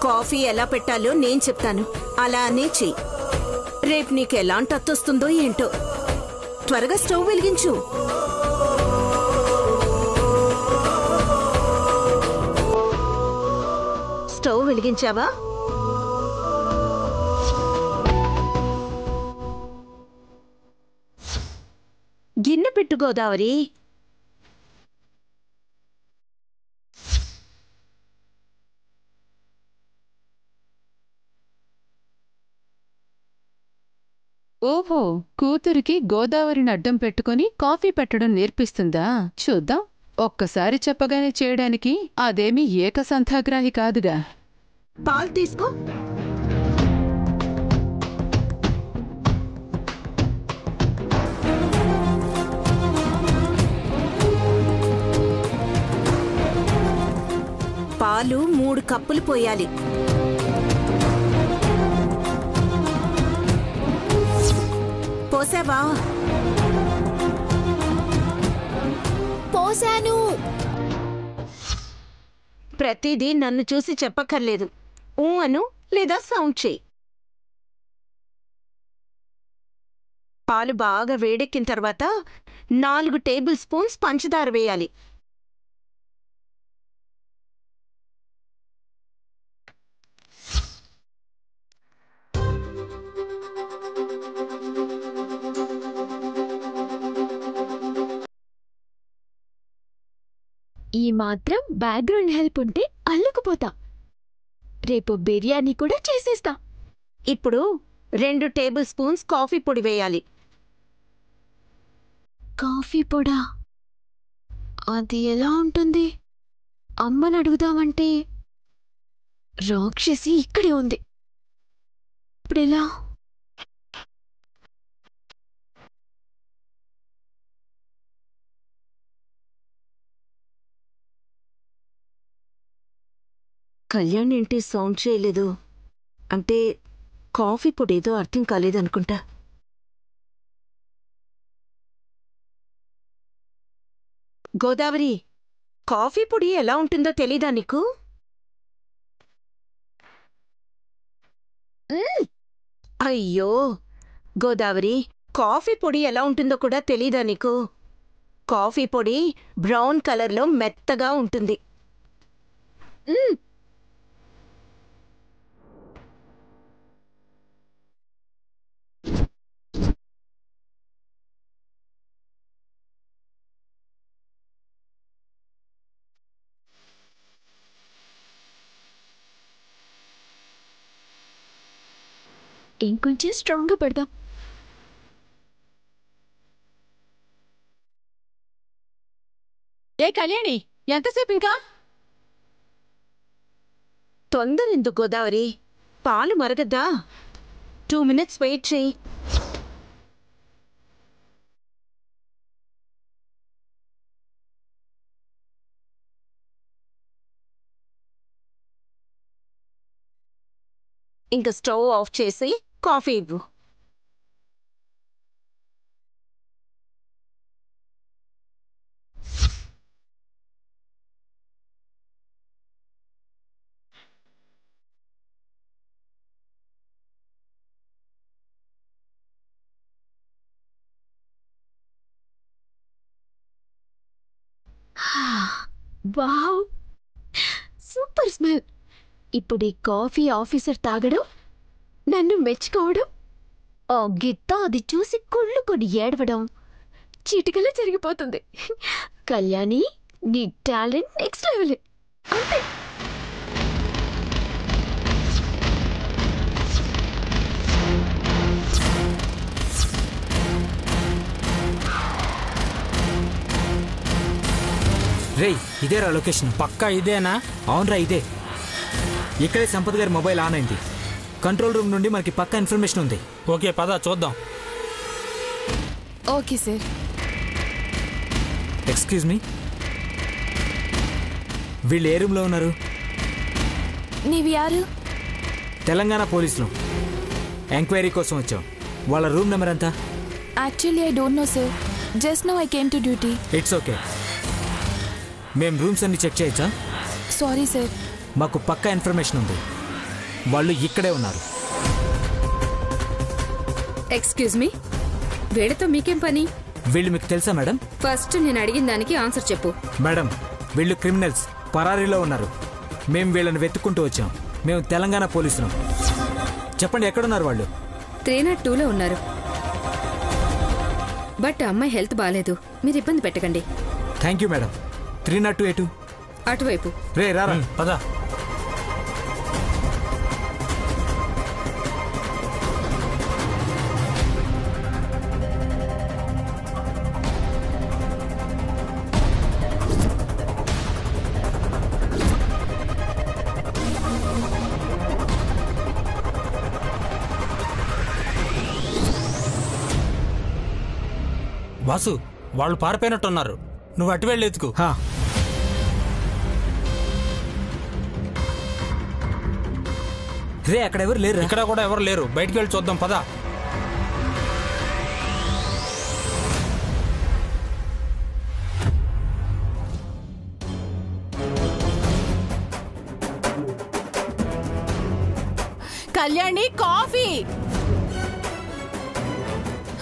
Coffee ఎలా పెట్టాలో నేను చెప్తాను, అలానే చెయ్యి. రేపు నీకు ఎలాంటి అత్తొస్తుందో ఏంటో. త్వరగా స్టవ్ వెలిగించు. స్టవ్ వెలిగించావా? గిన్నె పెట్టు గోదావరి. ఓహో, కూతురికి గోదావరిని అడ్డం పెట్టుకుని కాఫీ పెట్టడం నేర్పిస్తుందా? చూద్దాం. ఒక్కసారి చెప్పగానే చేయడానికి అదేమీ ఏకసంథాగ్రాహి కాదుగా. పాలు తీసుకో. పాలు 3 కప్పులు పోయాలి. పోసావా? పోసాను. ప్రతిదీ నన్ను చూసి చెప్పక్కర్లేదు. ఊ అను లేదా సౌండ్ చేయి. పాలు బాగా వేడెక్కిన తర్వాత 4 టేబుల్ స్పూన్స్ పంచదార వేయాలి. ఈ మాత్రం బ్యాక్గ్రౌండ్ హెల్ప్ ఉంటే అల్లుకుపోతా. రేపు బిర్యానీ కూడా చేసేస్తా. ఇప్పుడు 2 టేబుల్ స్పూన్స్ కాఫీ పొడి వేయాలి. కాఫీ పొడా? అది ఎలా ఉంటుంది? అమ్మని అడుగుదామంటే రాక్షసి ఇక్కడే ఉంది. ఇప్పుడెలా? కళ్యాణ్ ఏంటి సౌండ్ చేయలేదు? అంటే కాఫీ పొడి ఏదో అర్థం కాలేదనుకుంటా. గోదావరి, కాఫీ పొడి ఎలా ఉంటుందో తెలీదా నీకు? అయ్యో గోదావరి, కాఫీ పొడి ఎలా ఉంటుందో కూడా తెలీదా నీకు? కాఫీ పొడి బ్రౌన్ కలర్లో మెత్తగా ఉంటుంది. ఇంకొంచెం స్ట్రాంగ్గా పెడదాం. ఏ కళ్యాణి, ఎంతసేపు ఇంకా? తొందరెందుకు గోదావరి? పాలు మరగద్దా? 2 minutes వెయిట్ చెయ్యి. ఇంకా స్టవ్ ఆఫ్ చేసి కాఫీ ఇవ్వు. Wow, super smell. ఇప్పుడు ఈ కాఫీ ఆఫీసర్ తాగడం, నన్ను మెచ్చుకోవడం, ఆ గిత్త అది చూసి కుళ్ళుకొని ఏడవడం చిటికలో జరిగిపోతుంది. కళ్యాణి, నీ టాలెంట్ నెక్స్ట్ లెవెల్. అంతే. రేయ్, ఇదేరా లొకేషన్? పక్కా ఇదేనా? అవునరా, ఇదే. ఇక్కడే సంపత్ గారి మొబైల్ ఆన్ అయింది. కంట్రోల్ రూమ్ నుండి మనకి పక్కా ఇన్ఫర్మేషన్ ఉంది. ఓకే, పద చూద్దాం. Okay sir. ఎక్స్క్యూజ్ మీ, వీళ్ళు ఏ రూమ్లో ఉన్నారు? నీవి యారు? తెలంగాణ పోలీసులు. ఎంక్వైరీ కోసం వచ్చాం. వాళ్ళ రూమ్ నెంబర్ ఎంత? Actually I don't know sir. Just now I came to duty. It's okay. మేము రూమ్స్ అన్ని చెక్ చేయొచ్చా? Sorry sir. మాకు పక్కా ఇన్ఫర్మేషన్ ఉంది. వాళ్ళు ఇక్కడే ఉన్నారు. ఎక్స్క్యూజ్ మీ, వీళ్ళతో మీకేం పని? వీళ్ళు మీకు తెలుసా మేడం? ఫస్ట్ నేను అడిగిన దానికి ఆన్సర్ చెప్పు. మేడం, వీళ్ళు క్రిమినల్స్, పరారీలో ఉన్నారు. మేము వీళ్ళని వెతుక్కుంటూ వచ్చాం. మేము తెలంగాణ పోలీసులం. చెప్పండి, ఎక్కడున్నారు వాళ్ళు? 302లో ఉన్నారు. బట్ అమ్మాయి హెల్త్ బాగాలేదు, మీరు ఇబ్బంది పెట్టకండి. Thank you madam. 302 ఎటు? అటువైపు. రే రారా. పదా. వాసు, వాళ్ళు పారిపోయినట్టున్నారు. నువ్వు అటు వెళ్ళి ఎత్తుకు. రే, అక్కడ ఎవరు లేరు. ఇక్కడ కూడా ఎవరు లేరు. బయటికి వెళ్ళి చూద్దాం పదా. కళ్యాణి కాఫీ.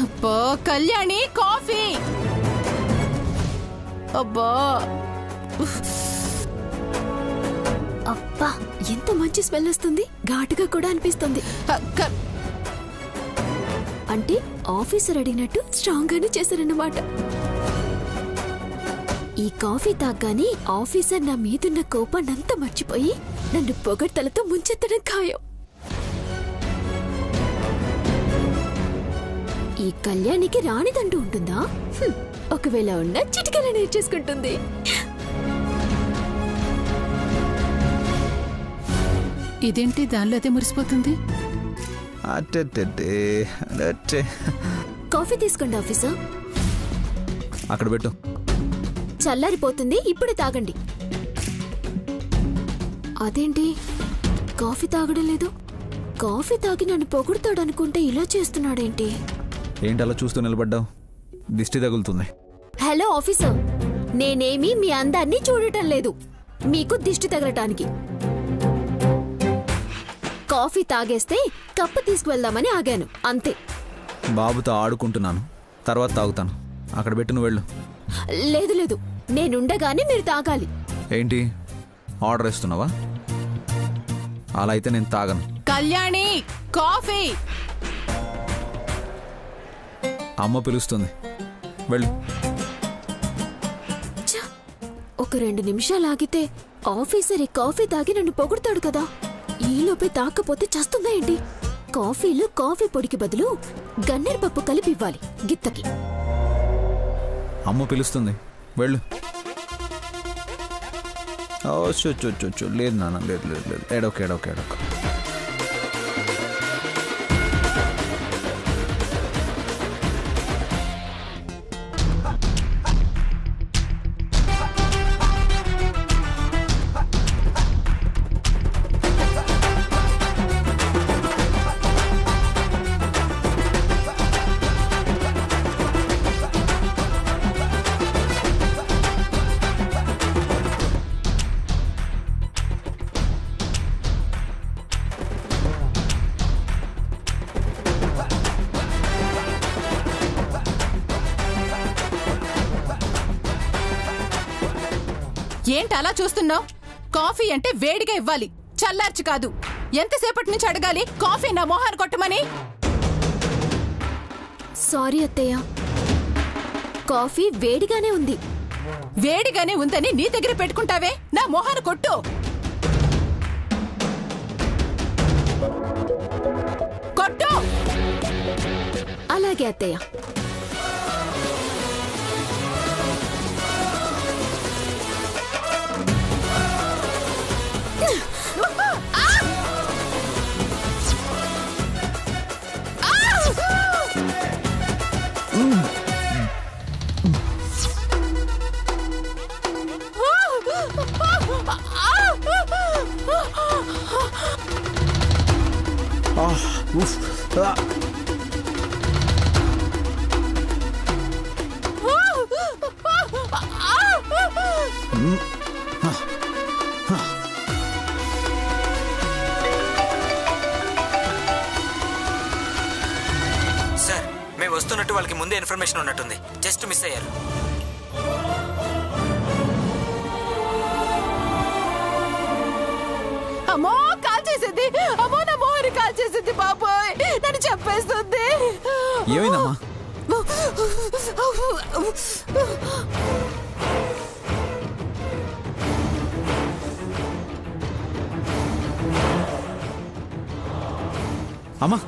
అబ్బా కళ్యాణి కాఫీ. అబ్బా అబ్బా ఎంత మంచి స్మెల్ వస్తుంది, ఘాటుగా కూడా అనిపిస్తుంది. అంటే ఆఫీసర్ అడిగినట్టు స్ట్రాంగ్ గానే చేశారన్నమాట. ఈ కాఫీ తాగ్గానే ఆఫీసర్ నా మీదున్న కోపాన్నంతా మర్చిపోయి నన్ను పొగడ్తలతో ముంచెత్తడం ఖాయం. ఈ కళ్యాణికి రానిదంటూ ఉంటుందా? ఒకవేళ ఉన్న చిటికెలా నేర్చేసుకుంటుంది. ఇదేంటి దానిలో అదే మురిసిపోతుంది? కాఫీ తీసుకోండి ఆఫీసర్. అక్కడ పెట్టు. చల్లారిపోతుంది, ఇప్పుడు తాగండి. అదేంటి కాఫీ తాగడం లేదు? కాఫీ తాగి నన్ను పొగుడుతాడనుకుంటే ఇలా చేస్తున్నాడేంటి? ఏంటి అలా చూస్తూ నిలబడ్డావు? దిష్టి తగులుతుంది. హలో ఆఫీసర్, నేనేమి మీ అందాన్ని చూడటం లేదు, మీకు దిష్టి తగలటానికి. కాఫీ తాగేస్తే కప్పు తీసుకువెళ్దామని ఆగాను, అంతే. బాబుతో ఆడుకుంటున్నాను, తర్వాత తాగుతాను. అక్కడ పెట్టు, నువ్వు వెళ్ళు. లేదు లేదు, నేనుండగానే మీరు తాగాలి. ఏంటి ఆర్డర్ ఇస్తున్నావా? అలా అయితే నేను తాగను. కళ్యాణి కాఫీ. అమ్మ పిలుస్తుంది, వెళ్ళు. ఒక 2 నిమిషాలు ఆగితే ఆఫీసర్ ఈ కాఫీ తాగి నన్ను పొగుడుతాడు కదా. ఈలోపే తాకపోతే చస్తుందా ఏంటి? కాఫీలో కాఫీ పొడికి బదులు గన్నేరు పప్పు కలిపి ఇవ్వాలి గిత్తకి. అమ్మ పిలుస్తుంది, వెళ్ళు. లేదు నాన్న, లేదు లేదు లేదు, ఏడొక ఏడొక ఏడొక. ఏంటి అలా చూస్తున్నావు? కాఫీ అంటే వేడిగా ఇవ్వాలి, చల్లార్చి కాదు. ఎంతసేపటి నుంచి అడగాలి కాఫీ నా మొహాన్ని కొట్టమని? సారీ అత్తయ్య, కాఫీ వేడిగానే ఉంది. వేడిగానే ఉందని నీ దగ్గర పెట్టుకుంటావే, నా మొహాన్ని కొట్టు. కొట్టు. అలాగే అత్తయ్య. వస్తున్నట్టు వాళ్ళకి ముందే ఇన్ఫర్మేషన్ ఉన్నట్టుంది. జస్ట్ మిస్ అయ్యారు. అమ్మో కాల్ చేసింది. అమ్మో నా మోహన్ కాల్ చేసింది. బాబోయ్ నన్ను చెప్పేస్తుంది. ఏమైందమ్మా? అమ్మా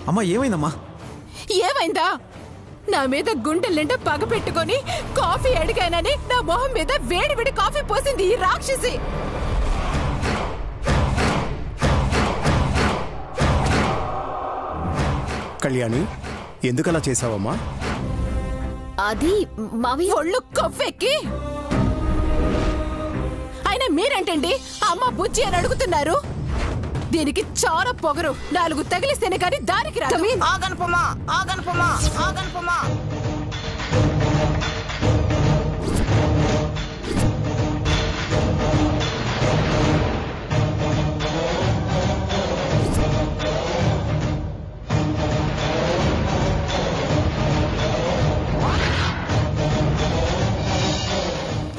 అమ్మా ఏమైందమ్మా? ఏమైందా? నా మీద గుండెల్నిండా పగ పెట్టుకొని కాఫీ అడిగానని నా మొహం మీద వేడి వేడి కాఫీ పోసింది ఈ రాక్షసి. కళ్యాణి, ఎందుకలా చేసావమ్మా? అది మావయ్య ఒళ్ళు కొవ్వెక్కి. అయినా మీరేంటండి అమ్మ బుజ్జి అని అడుగుతున్నారు? దీనికి చాలా పొగరు. 4 తగిలిస్తేనే కానీ దానికి రాదు. ఆగనుపమా ఆగనుపమా ఆగనుపమా.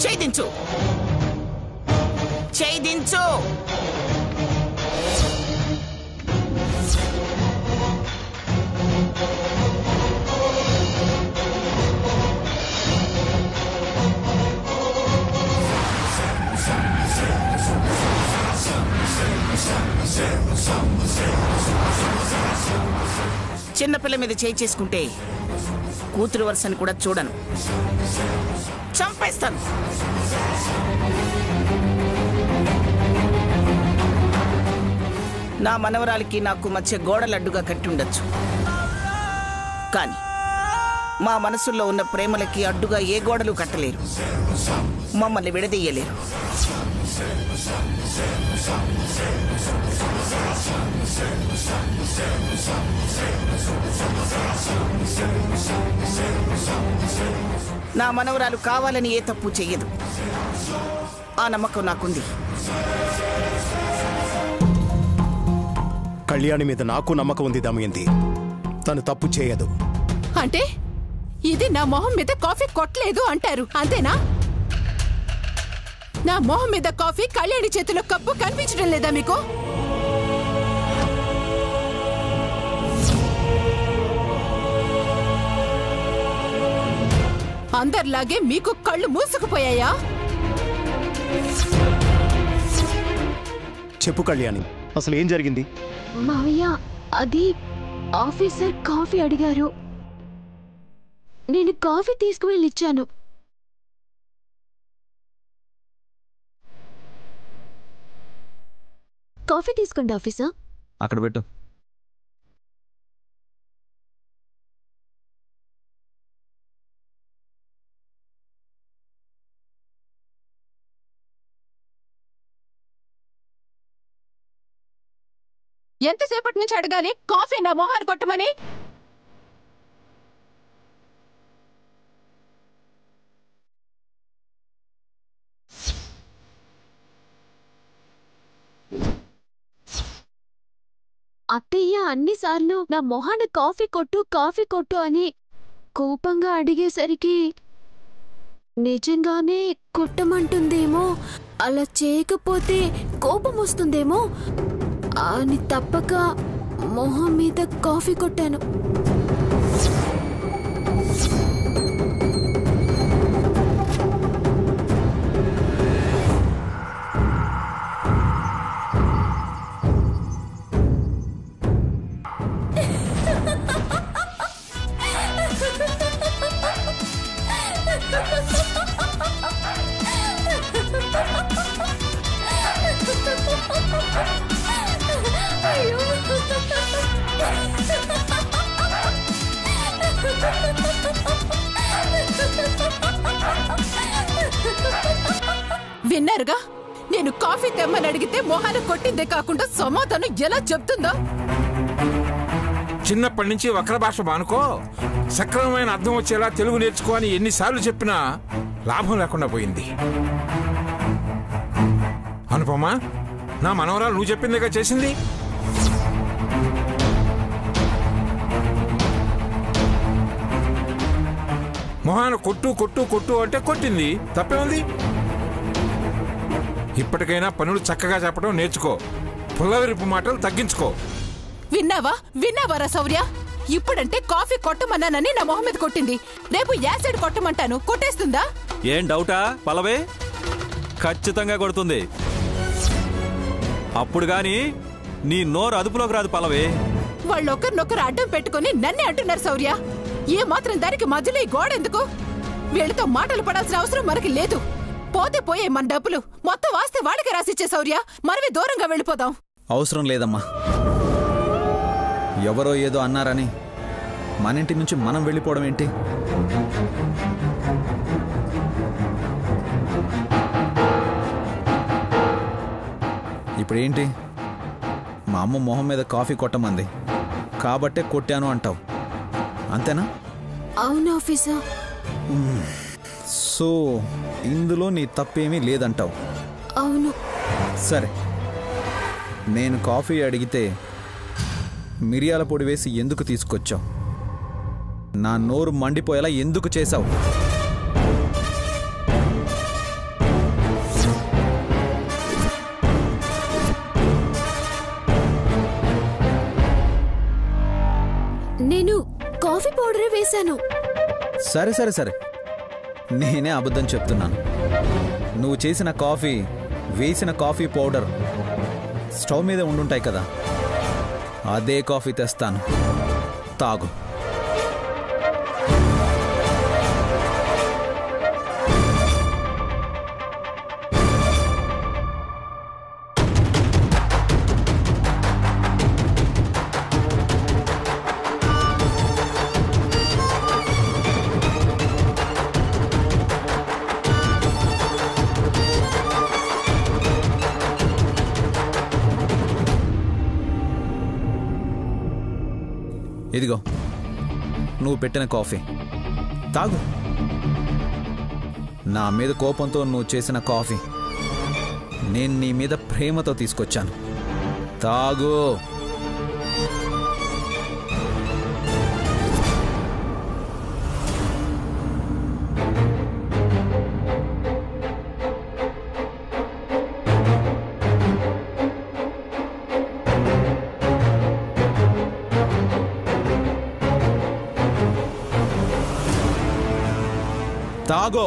ఛేదించు ఛేదించు. చిన్నపిల్ల మీద చేయి చేసుకుంటే కూతురు వరుసని కూడా చూడను. చంపేస్తాను. నా మనవరాలికి నాకు మధ్య గోడలడ్డుగా కట్టి ఉండొచ్చు, కానీ మా మనసుల్లో ఉన్న ప్రేమలకి అడ్డుగా ఏ గోడలు కట్టలేరు, మమ్మల్ని విడదీయలేరు. నా మనవరాలు కావాలని ఏ తప్పు చెయ్యదు. ఆ నమ్మకం నాకుంది. కళ్యాణి మీద నాకు నమ్మకం ఉంది దమయంతి. తను తప్పు చేయదు. అంటే ఇది నా మొహం మీద కాఫీ కొట్టలేదు అంటారు, అంతేనా? నా మొహం మీద కాఫీ కళ్యాణి చేతిలో కప్పు కనిపించడం లేదా మీకు? అందరిలాగే మీకు కళ్ళు మూసుకుపోయాయా? చెప్పు కళ్యాణి, అసలు ఏం జరిగింది? మావయ్య అది ఆఫీసర్ కాఫీ అడిగారు. నేను కాఫీ తీసుకువెళ్ళి ఇచ్చాను. కాఫీ తీసుకోండి ఆఫీసర్. అక్కడ పెట్టు. ఎంతసేపటి నుంచి అడగాలి కాఫీ నా మొహాన్ని కొట్టమని? అత్తయ్య అన్నిసార్లు నా మొహాన కాఫీ కొట్టు అని కోపంగా అడిగేసరికి నిజంగానే కొట్టమంటుందేమో, అలా చేయకపోతే కోపం వస్తుందేమో అని తప్పక మొహం మీద కాఫీ కొట్టాను. విన్నారుగా, నేను కాఫీ తెమ్మని అడిగితే మొహాన కొట్టిందే కాకుండా సమాధానం ఎలా చెప్తుందో. చిన్నప్పటి నుంచి వక్ర భాష బానుకో, సక్రమమైన అర్థం వచ్చేలా తెలుగు నేర్చుకో అని ఎన్నిసార్లు చెప్పినా లాభం లేకుండా పోయింది. అనుపమా, నా మనవరాలు నువ్వు చెప్పిందిగా చేసింది. మొహాన కొట్టు కొట్టు కొట్టు అంటే కొట్టింది, తప్పే ఉంది. ఇప్పటికైనా పనులు చక్కగా చెప్పడం నేర్చుకో, పుల్లవిరుపు మాటలు తగ్గించుకో. విన్నావారా శౌర్య? ఇప్పుడంటే కాఫీ కొట్టమన్నానని నా మొహం మీద కొట్టింది, రేపు యాసిడ్ కొట్టమంటాను, కొట్టేస్తుందా? ఏం డౌటా పల్లవి? ఖచ్చితంగా కొడుతుంది. అప్పుడు గాని నీ నోరు అదుపులోకి రాదు పల్లవి. వాళ్ళొకరినొకరు అడ్డం పెట్టుకుని నన్నే అంటున్నారు శౌర్య. ఏ మాత్రం దానికి మధ్యలో ఈ గోడ ఎందుకు? వీళ్ళతో మాటలు పడాల్సిన అవసరం మనకి లేదు. పోతే పోయే మన డబ్బులు మొత్తం వాస్తే వాడికి రాసిచ్చే శౌర్య, మనమే దూరంగా వెళ్ళిపోదాం. అవసరం లేదమ్మా. ఎవరో ఏదో అన్నారని మన ఇంటి నుంచి మనం వెళ్ళిపోవడం ఏంటి? ఇప్పుడేంటి? మా అమ్మ మొహం మీద కాఫీ కొట్టమంది కాబట్టే కొట్టాను అంటావు, అంతేనా? అవును ఆఫీసర్. సో ఇందులో నీ తప్పేమీ లేదంటావు? అవును. సరే, నేను కాఫీ అడిగితే మిరియాల పొడి వేసి ఎందుకు తీసుకొచ్చావు? నా నోరు మండిపోయేలా ఎందుకు చేశావు? నేను కాఫీ పౌడరే వేశాను. సరే సరే సరే, నేనే అబద్ధం చెప్తున్నాను. నువ్వు చేసిన కాఫీ, వేసిన కాఫీ పౌడర్ స్టవ్ మీద ఉండుంటాయి కదా, అదే కాఫీ తెస్తాను, తాగు. ఇదిగో నువ్వు పెట్టిన కాఫీ, తాగు. నా మీద కోపంతో నువ్వు చేసిన కాఫీ నేను నీ మీద ప్రేమతో తీసుకొచ్చాను, తాగు. తాగో.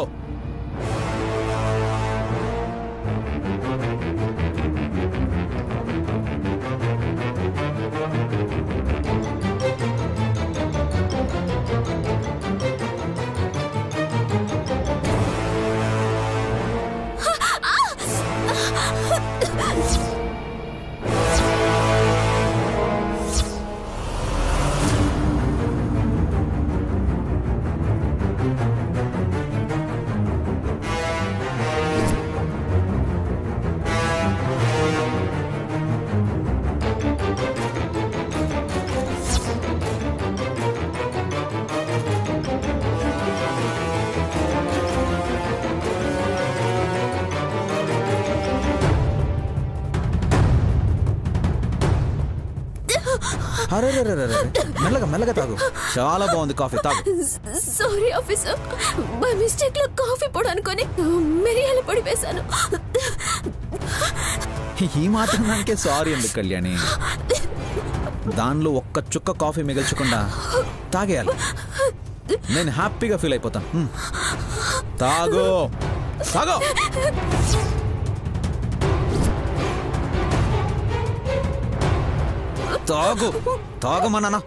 అరే మెల్లగా మెల్లగా తాగు, చాలా బాగుంది కాఫీ, తాగు. సారీ ఆఫీసర్, బై మిస్టేక్ లో కాఫీ పొడి అనుకొని మిరియాల పొడి వేశాను. ఈ మాత్రం దానికే సారీ ఎందుకు కళ్యాణి? దానిలో ఒక్క చుక్క కాఫీ మిగల్చకుండా తాగేయాలి, నేను హ్యాపీగా ఫీల్ అయిపోతాను. తాగు తాగు. తాగు తాగమన్నానా?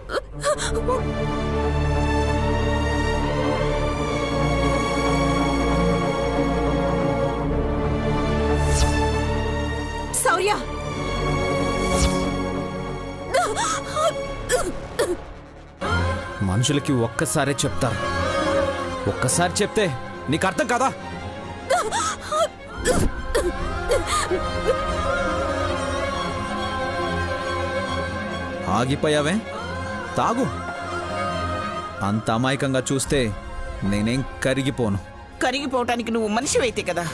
శౌర్య, మనుషులకి ఒక్కసారే చెప్తారు, ఒక్కసారి చెప్తే నీకు అర్థం కాదా? ఆగిపోయావే, తాగు. అంత అమాయకంగా చూస్తే నేనేం కరిగిపోను. కరిగిపోవటానికి నువ్వు మనిషివైతే కదా,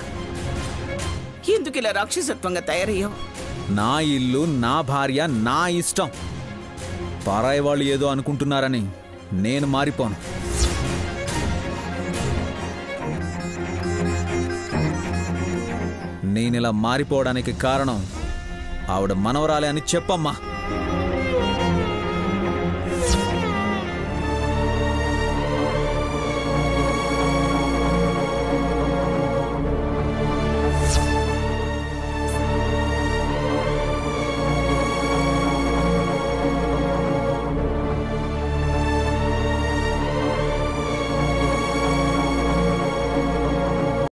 ఎందుకు ఇలా రాక్షసత్వంగా తయారయ్యావు? నా ఇల్లు, నా భార్య, నా ఇష్టం. పరాయి వాళ్ళు ఏదో అనుకుంటున్నారని నేను మారిపోను. నేనిలా మారిపోవడానికి కారణం ఆవిడ మనవరాలే అని చెప్పమ్మా.